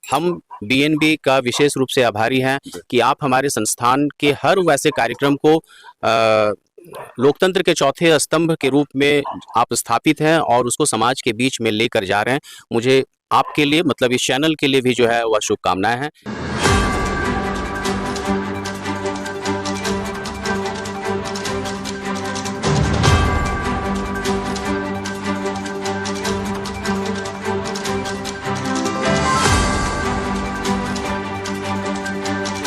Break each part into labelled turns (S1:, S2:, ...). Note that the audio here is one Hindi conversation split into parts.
S1: हम बीएनबी का विशेष रूप से आभारी हैं कि आप हमारे संस्थान के हर वैसे कार्यक्रम को लोकतंत्र के चौथे स्तंभ के रूप में आप स्थापित हैं और उसको समाज के बीच में लेकर जा रहे हैं। मुझे आपके लिए मतलब इस चैनल के लिए भी जो है वह शुभकामनाएं हैं।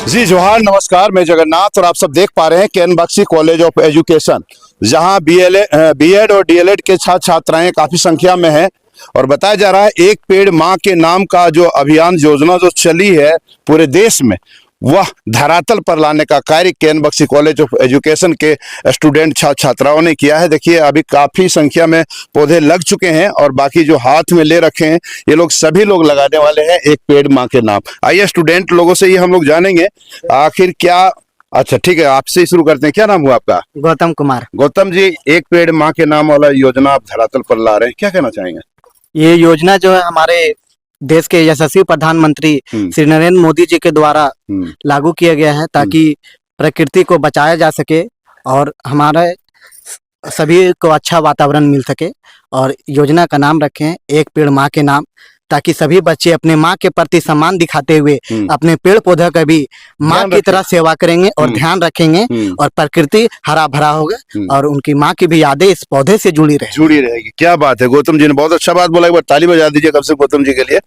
S2: जी जोहार, नमस्कार। मैं जगन्नाथ और आप सब देख पा रहे हैं K N Bakshi college of education, जहां बीएड और डीएलएड के छात्र छात्राएं काफी संख्या में हैं। और बताया जा रहा है एक पेड़ मां के नाम का जो अभियान योजना जो चली है पूरे देश में, वह धरातल पर लाने का कार्य केन बख्शी कॉलेज ऑफ एजुकेशन के स्टूडेंट छात्र छात्राओं ने किया है। देखिए अभी काफी संख्या में पौधे लग चुके हैं और बाकी जो हाथ में ले रखे हैं ये लोग सभी लोग लगाने वाले हैं एक पेड़ मां के नाम। आइए स्टूडेंट लोगों से ये हम लोग जानेंगे आखिर क्या। अच्छा ठीक है, आपसे ही शुरू करते हैं। क्या नाम हुआ आपका?
S3: गौतम कुमार।
S2: गौतम जी, एक पेड़ मां के नाम वाला योजना आप धरातल पर ला रहे हैं, क्या कहना चाहेंगे?
S3: ये योजना जो है हमारे देश के यशस्वी प्रधानमंत्री श्री नरेंद्र मोदी जी के द्वारा लागू किया गया है ताकि प्रकृति को बचाया जा सके और हमारे सभी को अच्छा वातावरण मिल सके। और योजना का नाम रखें एक पेड़ माँ के नाम, ताकि सभी बच्चे अपने माँ के प्रति सम्मान दिखाते हुए अपने पेड़ पौधे का भी माँ की तरह सेवा करेंगे और ध्यान रखेंगे और प्रकृति हरा भरा होगा और उनकी माँ की भी यादें इस पौधे से जुड़ी
S2: रहेगी। क्या बात है, गौतम जी ने बहुत अच्छा बात बोला। एक बार ताली बजा दीजिए कम से गौतम जी के लिए।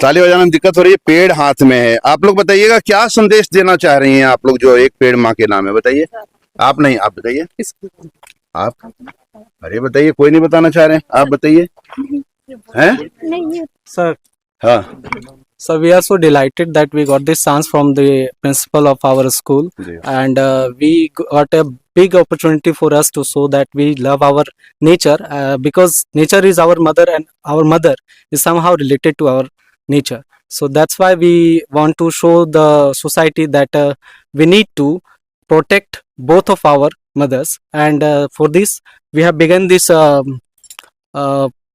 S2: ताली बजाने में दिक्कत हो रही है, पेड़ हाथ में है। आप लोग बताइएगा क्या संदेश देना चाह रही हैं आप लोग जो एक पेड़ माँ के नाम है? बताइए। आप नहीं, आप बताइए। आप अरे बताइए, कोई नहीं बताना चाह रहे हैं, आप बताइए।
S4: Sir,
S2: हाँ
S4: so we are so delighted that we got this chance from the principal of our school, and we got a big opportunity for us to show that we love our nature, because nature is our mother and our mother is somehow related to our nature. So that's why we want to show the society that we need to protect both of our mothers, and for this we have begun this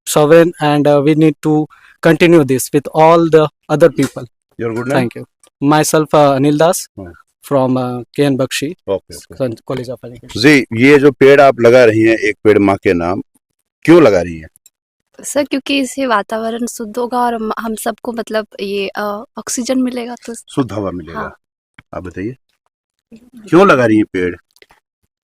S4: sovereign, and we need to continue this with all the other people.
S2: Your good name?
S4: Thank you. Myself Anil Das from KN Bakshi College of Education.
S2: जी, ये जो पेड़ आप लगा रही हैं एक पेड़ माँ के नाम, क्यों लगा रही हैं?
S5: सर क्योंकि इससे वातावरण शुद्ध होगा और हम सबको मतलब ये ऑक्सीजन मिलेगा तो
S2: शुद्ध हवा मिलेगा।
S5: हाँ।
S2: आप बताइए क्यों लगा रही हैं पेड़?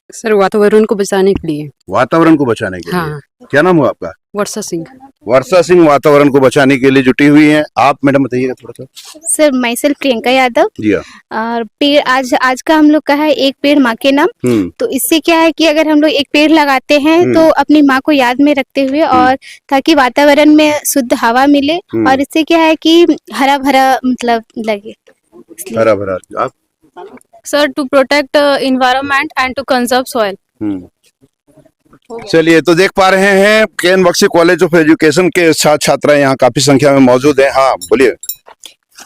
S6: सर वातावरण को बचाने के लिए।
S2: वातावरण को बचाने के
S6: हाँ।
S2: लिए। क्या नाम हुआ आपका?
S6: वर्षा सिंह।
S2: वर्षा सिंह वातावरण को बचाने के लिए जुटी हुई हैं। आप मैडम बताइएगा थोड़ा सा।
S7: Sir myself Priyanka Yadav.
S2: जी हाँ।
S7: और पेड़ आज का हम लोग का है एक पेड़ माँ के नाम। तो इससे क्या है कि अगर हम लोग एक पेड़ लगाते हैं तो अपनी माँ को याद में रखते हुए और ताकि वातावरण में शुद्ध हवा मिले और इससे क्या है कि हरा भरा मतलब लगे।
S2: हरा भरा। आप?
S5: Sir to protect environment and to conserve soil.
S2: चलिए, तो देख पा रहे हैं K N Bakshi college of education के छात्र छात्रा यहाँ काफी संख्या में मौजूद हैं। हाँ बोलिए।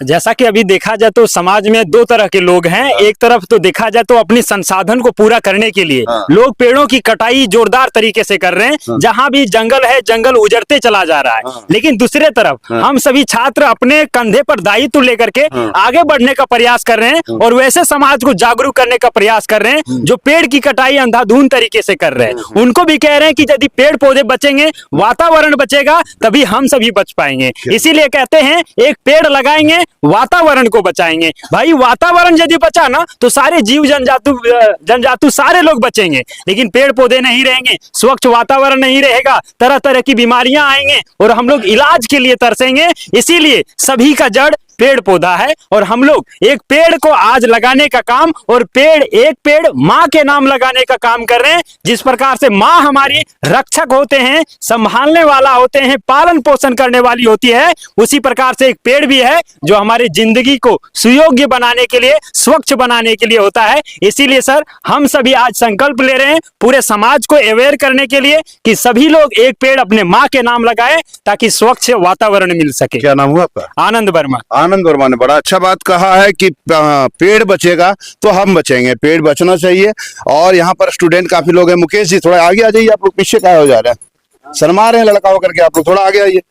S8: जैसा कि अभी देखा जाए तो समाज में दो तरह के लोग हैं। एक तरफ तो देखा जाए तो अपनी संसाधन को पूरा करने के लिए लोग पेड़ों की कटाई जोरदार तरीके से कर रहे हैं। जहां भी जंगल है जंगल उजड़ते चला जा रहा है। लेकिन दूसरे तरफ हम सभी छात्र अपने कंधे पर दायित्व लेकर के आगे बढ़ने का प्रयास कर रहे हैं और वैसे समाज को जागरूक करने का प्रयास कर रहे हैं जो पेड़ की कटाई अंधाधुंध तरीके से कर रहे हैं। उनको भी कह रहे हैं कि यदि पेड़ पौधे बचेंगे, वातावरण बचेगा, तभी हम सभी बच पाएंगे। इसीलिए कहते हैं एक पेड़ लगाएंगे वातावरण को बचाएंगे। भाई वातावरण यदि बचा ना तो सारे जीव जंतु सारे लोग बचेंगे, लेकिन पेड़ पौधे नहीं रहेंगे, स्वच्छ वातावरण नहीं रहेगा, तरह तरह की बीमारियां आएंगे और हम लोग इलाज के लिए तरसेंगे। इसीलिए सभी का जड़ पेड़ पौधा है और हम लोग एक पेड़ को आज लगाने का काम और एक पेड़ माँ के नाम लगाने का काम कर रहे हैं। जिस प्रकार से माँ हमारी रक्षक होते हैं, संभालने वाला होते हैं, पालन पोषण करने वाली होती है, उसी प्रकार से एक पेड़ भी है जो हमारी जिंदगी को सुयोग्य बनाने के लिए, स्वच्छ बनाने के लिए होता है। इसीलिए सर हम सभी आज संकल्प ले रहे हैं पूरे समाज को अवेयर करने के लिए कि सभी लोग एक पेड़ अपने माँ के नाम लगाए ताकि स्वच्छ वातावरण मिल सके।
S2: क्या नाम हुआ आपका?
S8: आनंद वर्मा।
S2: आनंद वर्मा ने बड़ा अच्छा बात कहा है कि पेड़ बचेगा तो हम बचेंगे, पेड़ बचना चाहिए। और यहाँ पर स्टूडेंट काफी लोग हैं। मुकेश जी थोड़ा आगे आ जाइए, आप लोग पीछे क्या हो जा रहे हैं, शर्मा रहे हैं लड़का होकर के, आप लोग थोड़ा आगे आइए।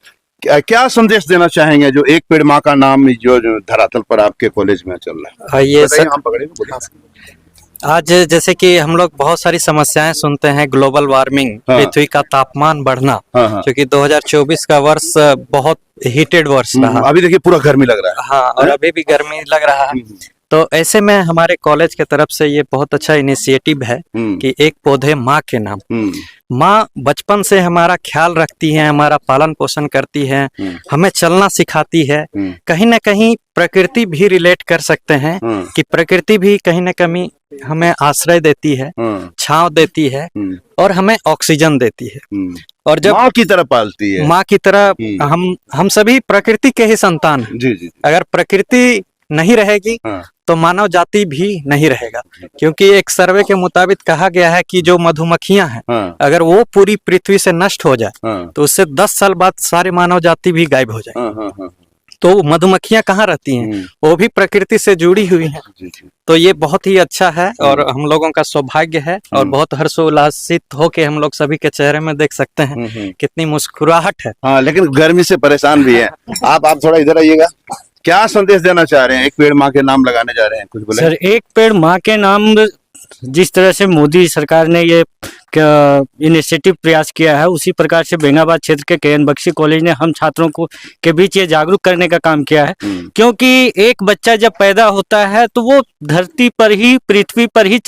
S2: क्या संदेश देना चाहेंगे जो एक पेड़ माँ का नाम जो धरातल पर आपके कॉलेज में चल रहा है?
S3: ये
S2: बताइए, हम पकड़ेंगे, बोलिए।
S3: आज जैसे कि हम लोग बहुत सारी समस्याएं सुनते हैं, ग्लोबल वार्मिंग,
S2: हाँ।
S3: पृथ्वी का तापमान बढ़ना,
S2: हाँ।
S3: क्योंकि 2024 का वर्ष बहुत हीटेड वर्ष रहा।
S2: अभी देखिए पूरा गर्मी लग रहा है।
S3: हाँ, और अभी भी गर्मी लग रहा है। तो ऐसे में हमारे कॉलेज के तरफ से ये बहुत अच्छा इनिशिएटिव है कि एक पौधे माँ के नाम। माँ बचपन से हमारा ख्याल रखती है, हमारा पालन पोषण करती है, हमें चलना सिखाती है। कहीं ना कहीं प्रकृति भी रिलेट कर सकते हैं कि प्रकृति भी कहीं ना कहीं हमें आश्रय देती है, छांव देती है और हमें ऑक्सीजन देती है। और जब
S2: माँ की तरह पालती है,
S3: माँ की तरह हम सभी प्रकृति के ही संतान हैं।
S2: जी।
S3: अगर प्रकृति नहीं रहेगी तो मानव जाति भी नहीं रहेगा, क्योंकि एक सर्वे के मुताबिक कहा गया है कि जो मधुमक्खियां हैं, अगर वो पूरी पृथ्वी से नष्ट हो जाए तो उससे 10 साल बाद सारी मानव जाति भी गायब हो जाए। तो मधुमक्खियां कहाँ रहती हैं? वो भी प्रकृति से जुड़ी हुई हैं। तो ये बहुत ही अच्छा है और हम लोगों का सौभाग्य है और बहुत हर्षोल्लासित होके हम लोग सभी के चेहरे में देख सकते हैं कितनी मुस्कुराहट है।
S2: हाँ, लेकिन गर्मी से परेशान भी है। आप थोड़ा इधर आइएगा। क्या संदेश देना चाह रहे हैं? एक पेड़ माँ के नाम लगाने जा रहे हैं, कुछ बोले?
S9: सर, एक पेड़ माँ के नाम जिस तरह से मोदी सरकार ने ये इनिशिएटिव प्रयास किया है, उसी प्रकार से बेंगाबाद क्षेत्र के केएन बख्शी कॉलेज ने हम छात्रों को के बीच ये जागरूक करने का काम किया है। क्योंकि एक बच्चा जब पैदा होता है तो वो धरती पर ही, पृथ्वी पर ही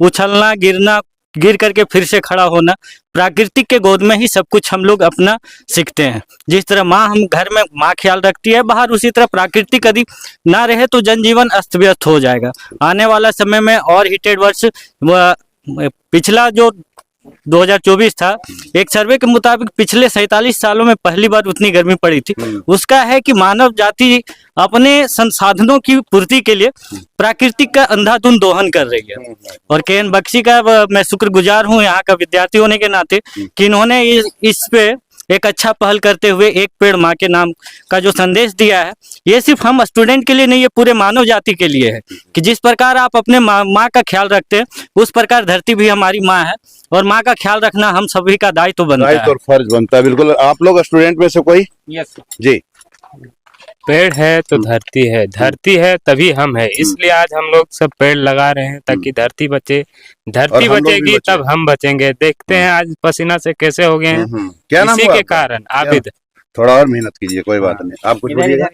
S9: उछलना, गिरना, गिर करके फिर से खड़ा होना, प्राकृतिक के गोद में ही सब कुछ हम लोग अपना सीखते हैं। जिस तरह माँ, हम घर में माँ ख्याल रखती है बाहर, उसी तरह प्राकृतिक यदि ना रहे तो जनजीवन अस्त व्यस्त हो जाएगा। आने वाला समय में और हीटेड वर्ष, पिछला जो 2024 था, एक सर्वे के मुताबिक पिछले 47 सालों में पहली बार उतनी गर्मी पड़ी थी। उसका है कि मानव जाति अपने संसाधनों की पूर्ति के लिए प्राकृतिक का अंधाधुंध दोहन कर रही है। और केएन बख्शी का मैं शुक्रगुजार हूँ यहाँ का विद्यार्थी होने के नाते कि इन्होंने इस पे एक अच्छा पहल करते हुए एक पेड़ माँ के नाम का जो संदेश दिया है, ये सिर्फ हम स्टूडेंट के लिए नहीं, ये पूरे मानव जाति के लिए है कि जिस प्रकार आप अपने माँ का ख्याल रखते हैं, उस प्रकार धरती भी हमारी माँ है और माँ का ख्याल रखना हम सभी का दायित्व बनता है,
S2: और फर्ज बनता है। बिल्कुल। आप लोग स्टूडेंट में से कोई?
S9: यस
S2: जी।
S10: पेड़ है तो धरती है, धरती है तभी हम है, इसलिए आज हम लोग सब पेड़ लगा रहे हैं ताकि धरती बचे। धरती बचेगी तब हम बचेंगे। देखते हैं आज पसीना से कैसे हो गए हैं,
S2: क्या नाम
S10: इसी के कारण। आबिद।
S2: थोड़ा और मेहनत कीजिए, कोई बात नहीं। आप कुछ बोलिएगा?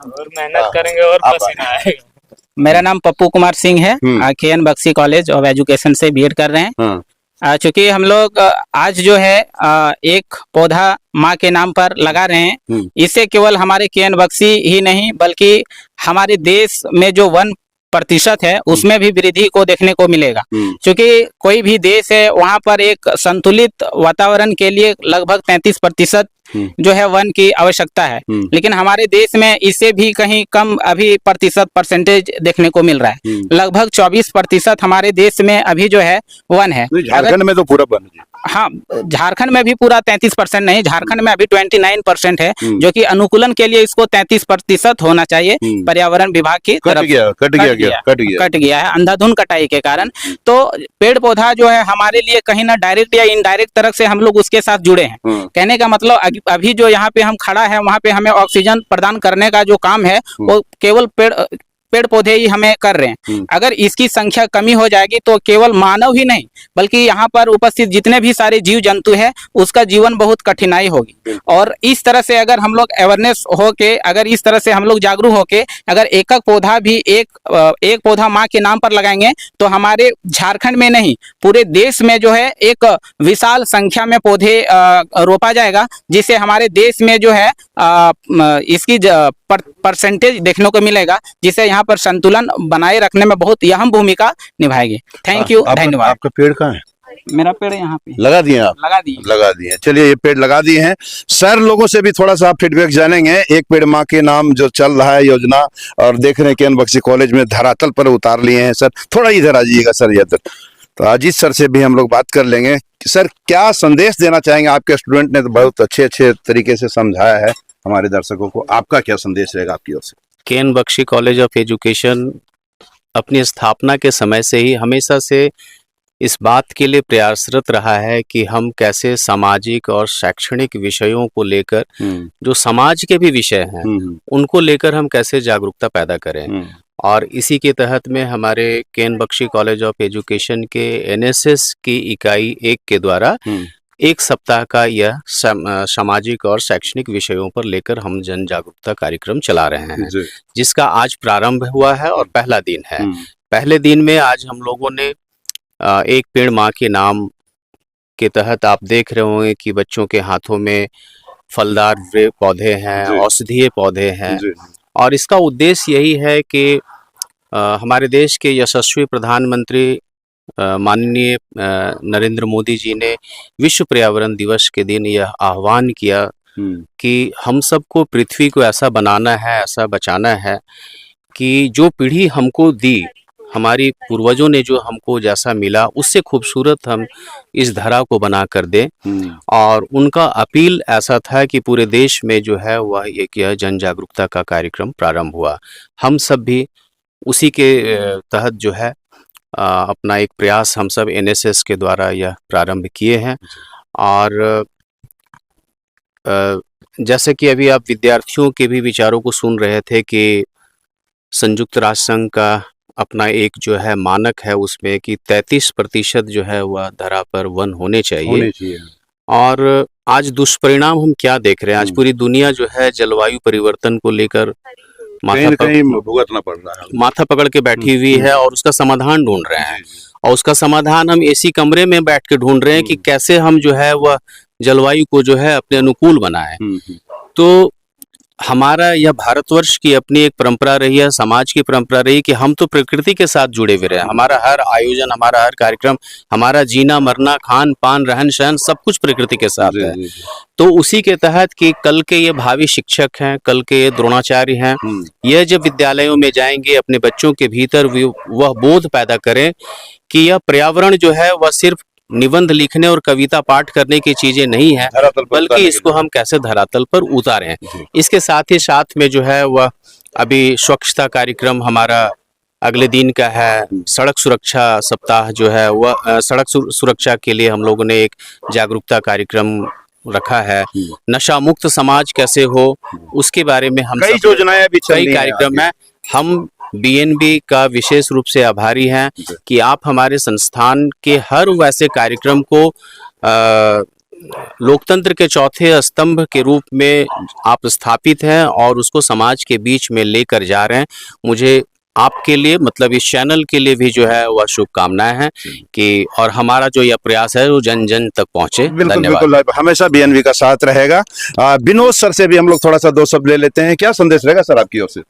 S10: और मेहनत करेंगे और पसीना आएगा।
S11: मेरा नाम पप्पू कुमार सिंह है, K N Bakshi college of education से बीएड कर रहे हैं। चूंकि हम लोग आज जो है एक पौधा माँ के नाम पर लगा रहे हैं, इससे केवल हमारे केएन बख्शी ही नहीं बल्कि हमारे देश में जो 1% है उसमें भी वृद्धि को देखने को मिलेगा। क्योंकि कोई भी देश है वहाँ पर एक संतुलित वातावरण के लिए लगभग 33% जो है वन की आवश्यकता है, लेकिन हमारे देश में इससे भी कहीं कम अभी परसेंटेज देखने को मिल रहा है। लगभग 24% हमारे देश में अभी जो है वन है।
S2: झारखंड में तो पूरा वन है।
S11: हाँ, झारखंड में भी पूरा 33% नहीं, झारखंड में अभी 29% है, जो कि अनुकूलन के लिए इसको 33% होना चाहिए। पर्यावरण विभाग की तरफ कट गया है अंधाधुंध कटाई के कारण। तो पेड़ पौधा जो है हमारे लिए कहीं ना डायरेक्ट या इनडायरेक्ट तरह से हम लोग उसके साथ जुड़े हैं। कहने का मतलब अभी जो यहाँ पे हम खड़ा है वहाँ पे हमें ऑक्सीजन प्रदान करने का जो काम है वो केवल पेड़ पौधे ही हमें कर रहे हैं। अगर इसकी संख्या कमी हो जाएगी तो केवल मानव ही नहीं बल्कि यहाँ पर उपस्थित जितने भी सारे जीव जंतु हैं उसका जीवन बहुत कठिनाई होगी। और इस तरह से अगर हम लोग अवेयरनेस होके, अगर इस तरह से हम लोग जागरूक होके अगर एक पौधा भी एक पौधा माँ के नाम पर लगाएंगे तो हमारे झारखंड में नहीं पूरे देश में जो है एक विशाल संख्या में पौधे रोपा जाएगा, जिससे हमारे देश में जो है इसकी परसेंटेज देखने को मिलेगा, जिससे यहाँ पर संतुलन बनाए रखने में बहुत अहम भूमिका निभाएगी। थैंक यू, धन्यवाद।
S2: आपका पेड़ कहाँ है?
S11: मेरा पेड़ यहाँ पे
S2: लगा दिए आप? लगा दिए। चलिए, ये पेड़ लगा दिए हैं। सर लोगों से भी थोड़ा सा फीडबैक जानेंगे। एक पेड़ माँ के नाम जो चल रहा है योजना, और देख रहे हैं केएन बख्शी कॉलेज में धरातल पर उतार लिए हैं। सर थोड़ा इधर आ जाइएगा सर, इधर। तो अजीत सर से भी हम लोग बात कर लेंगे। सर क्या संदेश देना चाहेंगे? आपके स्टूडेंट ने तो बहुत अच्छे तरीके से समझाया है हमारे दर्शकों को, आपका क्या संदेश रहेगा आपकी ओर से?
S1: K N Bakshi college of education अपनी स्थापना के समय से ही हमेशा से इस बात के लिए प्रयासरत रहा है कि हम कैसे सामाजिक और शैक्षणिक विषयों को लेकर, जो समाज के भी विषय हैं, उनको लेकर हम कैसे जागरूकता पैदा करें। और इसी के तहत में हमारे K N Bakshi college of education के एनएसएस की इकाई 1 के द्वारा 1 सप्ताह का यह सामाजिक और शैक्षणिक विषयों पर लेकर हम जन जागरूकता कार्यक्रम चला रहे हैं, जिसका आज प्रारंभ हुआ है और पहला दिन है। पहले दिन में आज हम लोगों ने एक पेड़ माँ के नाम के तहत आप देख रहे होंगे कि बच्चों के हाथों में फलदार पौधे हैं, औषधीय पौधे हैं, और इसका उद्देश्य यही है कि हमारे देश के यशस्वी प्रधानमंत्री माननीय नरेंद्र मोदी जी ने विश्व पर्यावरण दिवस के दिन यह आह्वान किया कि हम सबको पृथ्वी को ऐसा बनाना है, ऐसा बचाना है कि जो पीढ़ी हमको दी, हमारी पूर्वजों ने जो हमको जैसा मिला उससे खूबसूरत हम इस धरा को बना कर दें। और उनका अपील ऐसा था कि पूरे देश में जो है वह एक यह जन जागरूकता का कार्यक्रम प्रारंभ हुआ। हम सब भी उसी के तहत जो है अपना एक प्रयास हम सब एनएसएस के द्वारा यह प्रारंभ किए हैं। और जैसे कि अभी आप विद्यार्थियों के भी विचारों को सुन रहे थे कि संयुक्त राष्ट्र संघ का अपना एक जो है मानक है उसमें कि 33% जो है वह धरा पर वन होने चाहिए। और आज दुष्परिणाम हम क्या देख रहे हैं, आज पूरी दुनिया जो है जलवायु परिवर्तन को लेकर
S2: कहीं भुगतना पड़ रहा है,
S1: माथा पकड़ के बैठी हुई है और उसका समाधान ढूंढ रहे हैं। और उसका समाधान हम एसी कमरे में बैठ के ढूंढ रहे हैं कि कैसे हम जो है वह जलवायु को जो है अपने अनुकूल बनाए। तो हमारा यह भारतवर्ष की अपनी एक परंपरा रही है, समाज की परंपरा रही कि हम तो प्रकृति के साथ जुड़े हुए रहे। हमारा हर आयोजन, हमारा हर कार्यक्रम, हमारा जीना मरना, खान पान, रहन सहन सब कुछ प्रकृति के साथ है। तो उसी के तहत कि कल के ये भावी शिक्षक हैं, कल के ये द्रोणाचार्य हैं, यह जब विद्यालयों में जाएंगे अपने बच्चों के भीतर वह बोध पैदा करें कि यह पर्यावरण जो है वह सिर्फ निबंध लिखने और कविता पाठ करने की चीजें नहीं है, बल्कि इसको हम कैसे धरातल पर उतारें। इसके साथ ही साथ में जो है वह अभी स्वच्छता कार्यक्रम हमारा अगले दिन का है। सड़क सुरक्षा सप्ताह जो है वह सड़क सुरक्षा के लिए हम लोगों ने एक जागरूकता कार्यक्रम रखा है। नशा मुक्त समाज कैसे हो उसके बारे में हम
S2: कई योजनाएं भी
S1: कई कार्यक्रम है। हम बीएनबी का विशेष रूप से आभारी हैं कि आप हमारे संस्थान के हर वैसे कार्यक्रम को लोकतंत्र के चौथे स्तंभ के रूप में आप स्थापित हैं और उसको समाज के बीच में लेकर जा रहे हैं। मुझे आपके लिए मतलब इस चैनल के लिए भी जो है वह शुभकामनाएं हैं कि और हमारा जो यह प्रयास है वो जन जन तक पहुंचे।
S2: बिल्कुल हमेशा बीएनबी का साथ रहेगा। विनोद सर से भी हम लोग थोड़ा सा 2 शब्द ले लेते हैं। क्या संदेश रहेगा सर आपकी ओर से?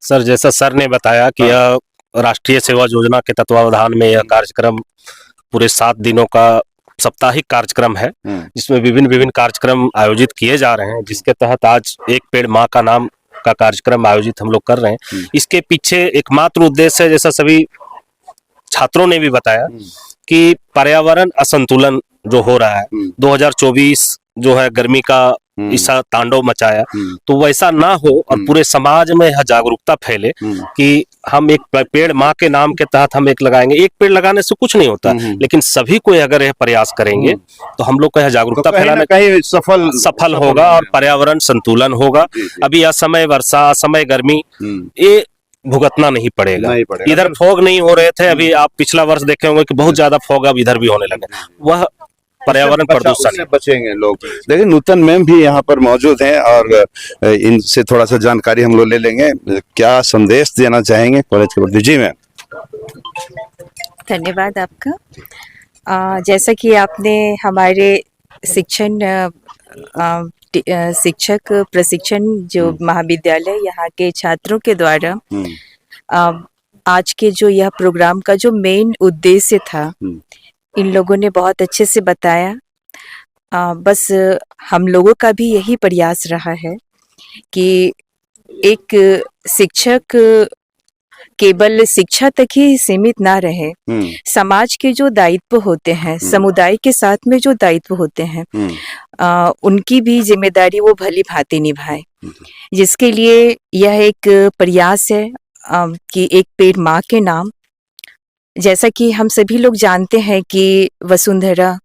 S12: सर, जैसा सर ने बताया कि यह राष्ट्रीय सेवा योजना के तत्वावधान में यह कार्यक्रम पूरे 7 दिनों का साप्ताहिक कार्यक्रम है, जिसमें विभिन्न कार्यक्रम आयोजित किए जा रहे हैं, जिसके तहत आज एक पेड़ माँ का नाम का कार्यक्रम आयोजित हम लोग कर रहे हैं। इसके पीछे एकमात्र उद्देश्य है, जैसा सभी छात्रों ने भी बताया, कि पर्यावरण असंतुलन जो हो रहा है, 2024 जो है गर्मी का ऐसा तांडव मचाया, तो वैसा ना हो और पूरे समाज में यह जागरूकता फैले कि हम एक पेड़ माँ के नाम के तहत हम एक लगाएंगे। एक पेड़ लगाने से कुछ नहीं होता, लेकिन सभी को अगर यह प्रयास करेंगे तो हम लोग को यह जागरूकता फैलाना कहीं सफल होगा और पर्यावरण संतुलन होगा। अभी असमय वर्षा, असमय गर्मी, ये भुगतना नहीं पड़ेगा। इधर फॉग नहीं हो रहे थे, अभी आप पिछला वर्ष देखे होंगे कि बहुत ज्यादा फॉग अब इधर भी होने लगे। वह पर्यावरण प्रदूषण
S2: बचेंगे लोग। लेकिन नूतन मैम भी यहाँ पर मौजूद हैं और इनसे थोड़ा सा जानकारी हम लोग ले लेंगे। क्या संदेश देना चाहेंगे कॉलेज के प्रति? जी मैम।
S13: धन्यवाद आपका। जैसा कि आपने हमारे शिक्षक प्रशिक्षण जो महाविद्यालय यहाँ के छात्रों के द्वारा आज के जो यह प्रोग्राम का जो मेन उद्देश्य था, इन लोगों ने बहुत अच्छे से बताया। बस हम लोगों का भी यही प्रयास रहा है कि एक शिक्षक केवल शिक्षा तक ही सीमित ना रहे, समाज के जो दायित्व होते हैं, समुदाय के साथ में जो दायित्व होते हैं, उनकी भी जिम्मेदारी वो भली भांति निभाए। जिसके लिए यह एक प्रयास है कि एक पेड़ माँ के नाम जैसा कि हम सभी लोग जानते हैं कि वसुंधरा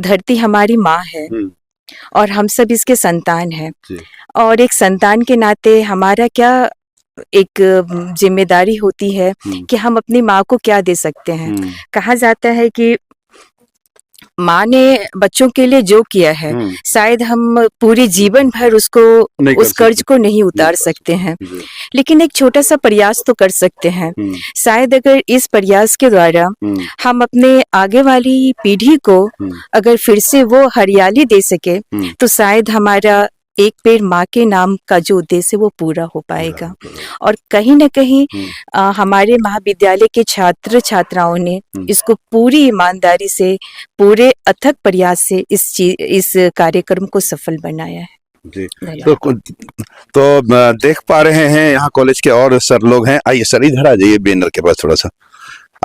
S13: धरती हमारी माँ है और हम सब इसके संतान हैं, और एक संतान के नाते हमारा क्या एक जिम्मेदारी होती है कि हम अपनी माँ को क्या दे सकते हैं। कहा जाता है कि माँ ने बच्चों के लिए जो किया है शायद हम पूरे जीवन भर उसको उस कर्ज को नहीं उतार सकते हैं, लेकिन एक छोटा सा प्रयास तो कर सकते हैं। शायद अगर इस प्रयास के द्वारा हम अपने आगे वाली पीढ़ी को अगर फिर से वो हरियाली दे सके तो शायद हमारा एक पेड़ माँ के नाम का जो उद्देश्य है वो पूरा हो पाएगा। और कहीं न कहीं हमारे महाविद्यालय के छात्र छात्राओं ने इसको पूरी ईमानदारी से, पूरे अथक प्रयास से इस कार्यक्रम को सफल बनाया है
S2: जी। तो देख पा रहे हैं यहाँ कॉलेज के और सर लोग हैं। आइए सर, इधर आ जाइए बैनर के पास थोड़ा सा।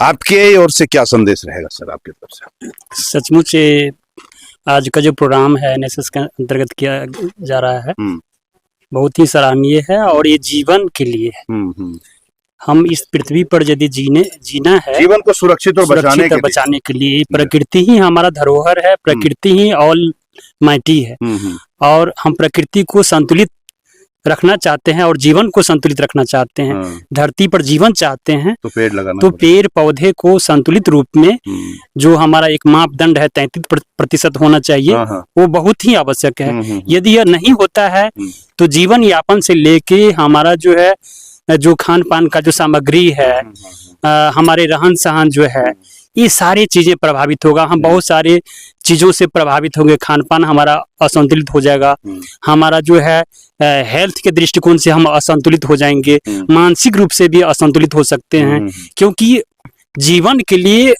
S2: आपके ओर से क्या संदेश रहेगा सर आपकी तरफ से?
S9: सचमुच आज का जो प्रोग्राम है एनएसएस के अंतर्गत किया जा रहा है बहुत ही सराहनीय है और ये जीवन के लिए है। हम इस पृथ्वी पर यदि जीना है, जीवन को सुरक्षित और बचाने के लिए प्रकृति ही हमारा धरोहर है, प्रकृति ही ऑल माइटी है और हम प्रकृति को संतुलित रखना चाहते हैं और जीवन को संतुलित रखना चाहते हैं। धरती पर जीवन चाहते हैं तो पेड़ पौधे को संतुलित रूप में जो हमारा एक मापदंड है 33% होना चाहिए वो बहुत ही आवश्यक है। यदि यह नहीं होता है तो जीवन यापन से लेके हमारा जो है जो खान पान का जो सामग्री है, हमारे रहन सहन जो है, ये सारी चीजें प्रभावित होगा। हम बहुत सारे चीजों से प्रभावित होंगे, खान पान हमारा असंतुलित हो जाएगा, हमारा जो है हेल्थ के दृष्टिकोण से हम असंतुलित हो जाएंगे, मानसिक रूप से भी असंतुलित हो सकते हैं, क्योंकि जीवन के लिए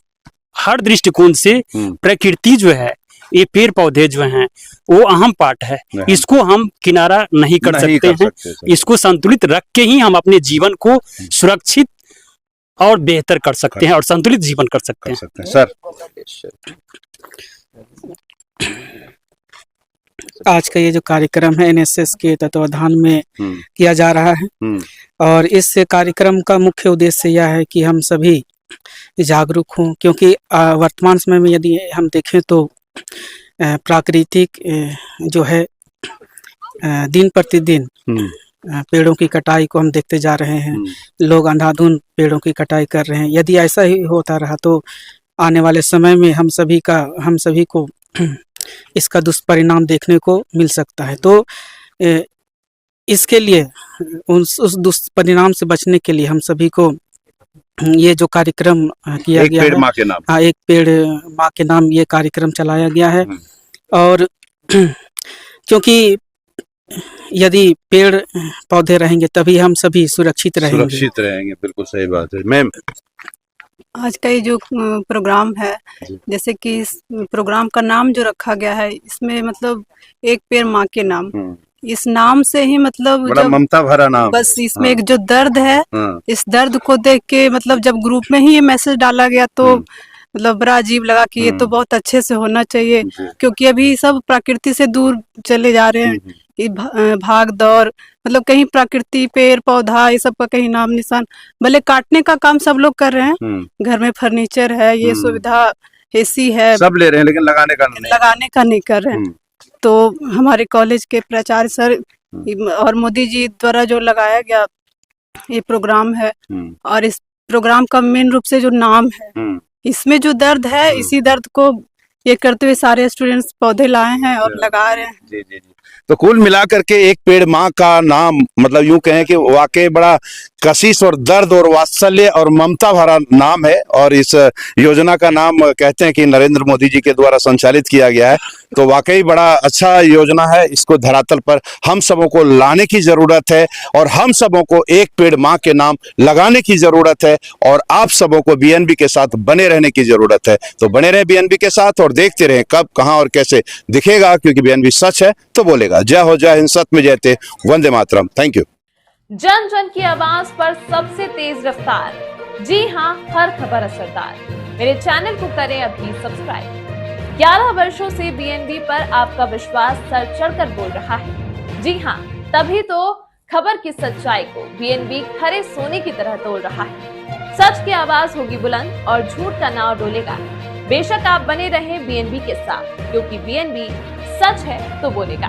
S9: हर दृष्टिकोण से प्रकृति जो है, ये पेड़ पौधे जो हैं वो अहम पार्ट है। इसको हम किनारा नहीं कर सकते हैं। इसको संतुलित रख के ही हम अपने जीवन को सुरक्षित और बेहतर कर सकते हैं और संतुलित जीवन कर सकते हैं।
S2: सर,
S4: आज का ये जो कार्यक्रम है एनएसएस के तत्वाधान में किया जा रहा है और इस कार्यक्रम का मुख्य उद्देश्य यह है कि हम सभी जागरूक हों, क्योंकि वर्तमान समय में यदि हम देखें तो प्राकृतिक जो है दिन प्रतिदिन पेड़ों की कटाई को हम देखते जा रहे हैं। लोग अंधाधुंध पेड़ों की कटाई कर रहे हैं। यदि ऐसा ही होता रहा तो आने वाले समय में हम सभी को इसका दुष्परिणाम देखने को मिल सकता है। तो इसके लिए उस दुष्परिणाम से बचने के लिए हम सभी को ये जो कार्यक्रम किया गया है, एक पेड़ माँ के नाम ये कार्यक्रम चलाया गया है। और क्योंकि यदि पेड़ पौधे रहेंगे तभी हम सभी सुरक्षित रहेंगे।
S2: बिल्कुल सही बात है मैम।
S6: आज का ये जो प्रोग्राम है, जैसे कि इस प्रोग्राम का नाम जो रखा गया है, इसमें मतलब एक पेड़ माँ के नाम, इस नाम से ही मतलब
S2: बड़ा ममता भरा नाम,
S6: बस इसमें एक जो दर्द है, इस दर्द को देख के मतलब जब ग्रुप में ही ये मैसेज डाला गया तो मतलब बड़ा अजीब लगा कि ये तो बहुत अच्छे से होना चाहिए, क्योंकि अभी सब प्रकृति से दूर चले जा रहे हैं। भाग दौड़, मतलब कहीं प्रकृति, पेड़ पौधा, ये सब का कहीं नाम निशान, भले काटने का काम सब लोग कर रहे हैं। घर में फर्नीचर है, ये सुविधा, एसी है,
S2: सब ले रहे हैं, लेकिन लगाने का नहीं
S6: कर रहे हैं। तो हमारे कॉलेज के प्राचार्य सर और मोदी जी द्वारा जो लगाया गया ये प्रोग्राम है, और इस प्रोग्राम का मेन रूप से जो नाम है, इसमें जो दर्द है, इसी दर्द को ये करते हुए सारे स्टूडेंट्स पौधे लाए हैं और लगा रहे हैं।
S2: जी। तो कुल मिलाकर के एक पेड़ माँ का नाम, मतलब यूं कहें कि वाकई बड़ा कशिश और दर्द और वात्सल्य और ममता भरा नाम है। और इस योजना का नाम कहते हैं कि नरेंद्र मोदी जी के द्वारा संचालित किया गया है, तो वाकई बड़ा अच्छा योजना है। इसको धरातल पर हम सबों को लाने की जरूरत है और हम सबों को एक पेड़ माँ के नाम लगाने की जरूरत है, और आप सबों को बीएनबी के साथ बने रहने की जरूरत है। तो बने रहे बीएनबी के साथ और देखते रहें कब, कहां और कैसे दिखेगा, क्योंकि बीएनबी सच है तो बोलेगा। जय हो, जय हिंद, सत्य में जयते, वंदे मातरम। Thank you.
S14: जन जन की आवाज पर सबसे तेज रफ्तार, जी हां, हर खबर असरदार। मेरे चैनल को करें अभी सब्सक्राइब। 11 वर्षों से बीएनबी पर आपका विश्वास सर चढ़कर बोल रहा है। जी हां, तभी तो खबर की सच्चाई को बीएनबी खरे सोने की तरह तोल रहा है। सच की आवाज होगी बुलंद और झूठ का नाव डोलेगा। बेशक आप बने रहें बीएनबी के साथ, क्योंकि बीएनबी सच है तो बोलेगा।